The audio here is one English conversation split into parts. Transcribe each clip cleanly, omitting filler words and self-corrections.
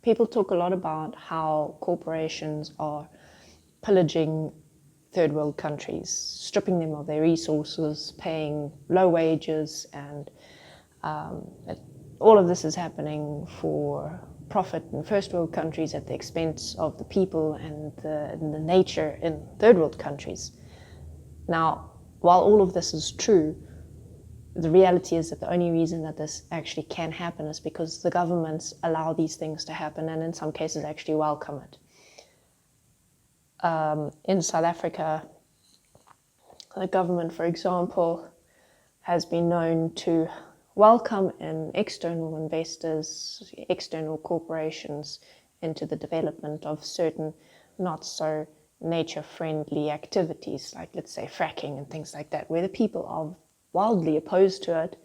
people talk a lot about how corporations are pillaging third world countries, stripping them of their resources, paying low wages, and all of this is happening for profit in first world countries at the expense of the people and the nature in third world countries. Now, while all of this is true, the reality is that the only reason that this actually can happen is because the governments allow these things to happen, and in some cases actually welcome it. In South Africa, the government, for example, has been known to welcome in external investors, external corporations into the development of certain not so nature-friendly activities, like, let's say, fracking and things like that, where the people are wildly opposed to it.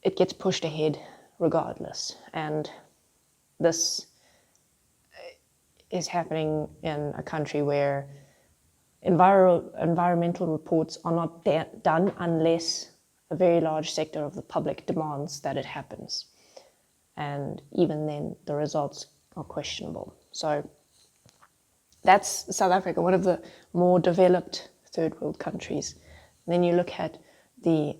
It gets pushed ahead regardless. And this is happening in a country where environmental reports are not done unless a very large sector of the public demands that it happens. And even then, the results are questionable. So that's South Africa, one of the more developed third world countries. And then you look at the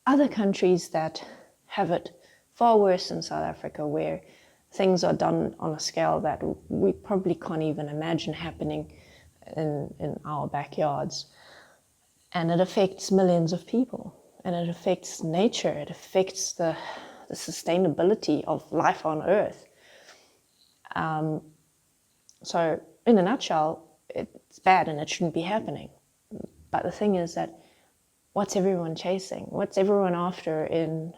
other countries that have it far worse than South Africa, where things are done on a scale that we probably can't even imagine happening in our backyards. And it affects millions of people, and it affects nature, it affects the sustainability of life on Earth. So in a nutshell, it's bad and it shouldn't be happening. But the thing is that what's everyone chasing? What's everyone after in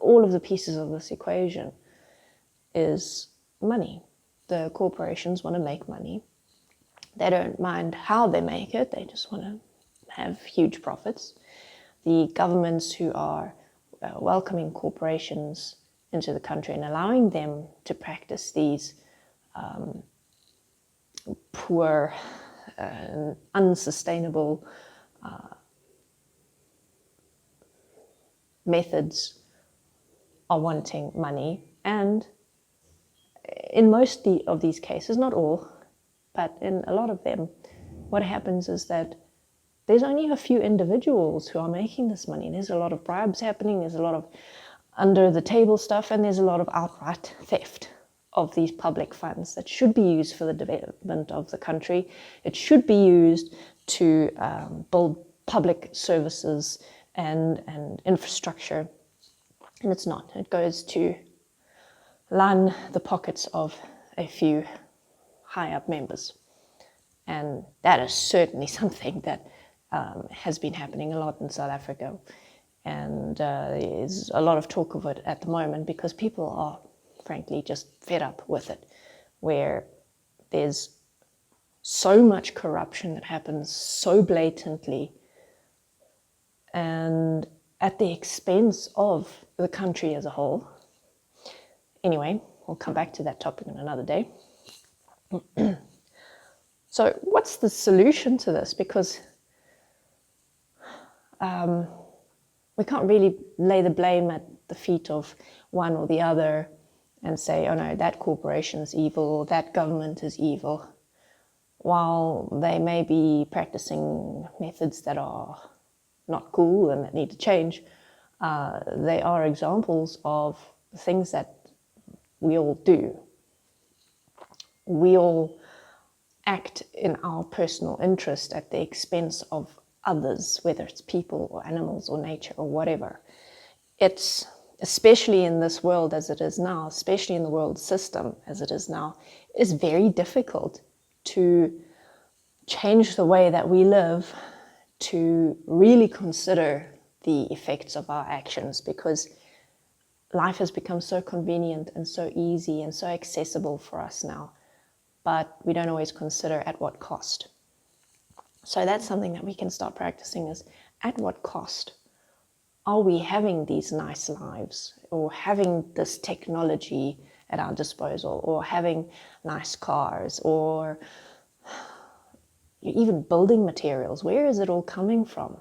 all of the pieces of this equation is money. The corporations want to make money. They don't mind how they make it. They just want to have huge profits. The governments who are welcoming corporations into the country and allowing them to practice these poor, unsustainable methods are wanting money. And in most of these cases, not all, but in a lot of them, what happens is that there's only a few individuals who are making this money. There's a lot of bribes happening, there's a lot of under-the-table stuff, and there's a lot of outright theft of these public funds that should be used for the development of the country. It should be used to build public services and infrastructure, and it's not. It goes to line the pockets of a few high-up members. And that is certainly something that has been happening a lot in South Africa. And there's a lot of talk of it at the moment because people are, frankly, just fed up with it, where there's so much corruption that happens so blatantly and at the expense of the country as a whole. Anyway, we'll come back to that topic on another day. So what's the solution to this? Because we can't really lay the blame at the feet of one or the other and say, oh no, that corporation is evil, that government is evil. While they may be practicing methods that are not cool and that need to change, they are examples of things that we all do. We all act in our personal interest at the expense of others, whether it's people or animals or nature or whatever. It's, especially in this world as it is now, especially in the world system as it is now, is very difficult to change the way that we live, to really consider the effects of our actions, because life has become so convenient and so easy and so accessible for us now, but we don't always consider at what cost. So that's something that we can start practicing, is at what cost are we having these nice lives, or having this technology at our disposal, or having nice cars, or even building materials? Where is it all coming from?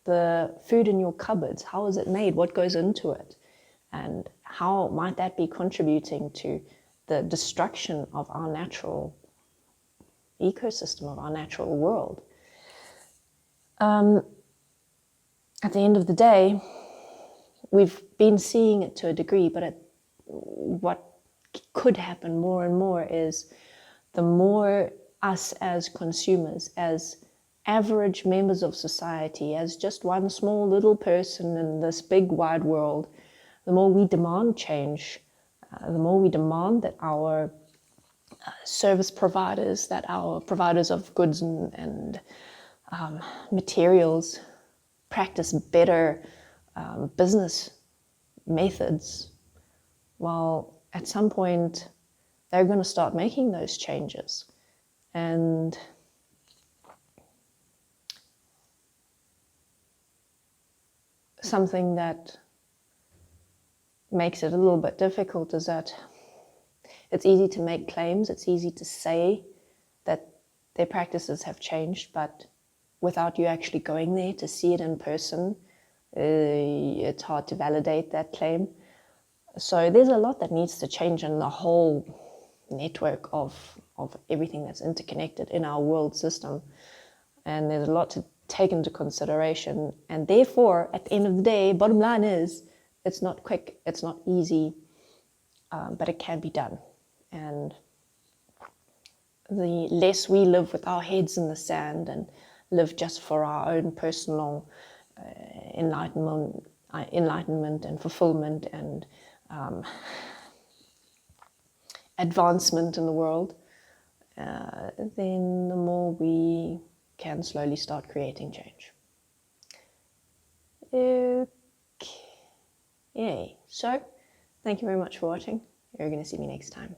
The food in your cupboards, how is it made? What goes into it? And how might that be contributing to the destruction of our natural ecosystem, of our natural world? At the end of the day, we've been seeing it to a degree, but what could happen more and more is the more us as consumers, as average members of society, as just one small little person in this big wide world, the more we demand change, the more we demand that our service providers, that our providers of goods and materials practice better business methods, well, at some point they're going to start making those changes. And something that makes it a little bit difficult is that it's easy to make claims, it's easy to say that their practices have changed, but without you actually going there to see it in person, it's hard to validate that claim. So there's a lot that needs to change in the whole network of everything that's interconnected in our world system. And there's a lot to take into consideration. And therefore, at the end of the day, bottom line is, it's not quick, it's not easy, but it can be done. And the less we live with our heads in the sand and live just for our own personal enlightenment and fulfillment and advancement in the world, then the more we can slowly start creating change. Okay, so thank you very much for watching. You're going to see me next time.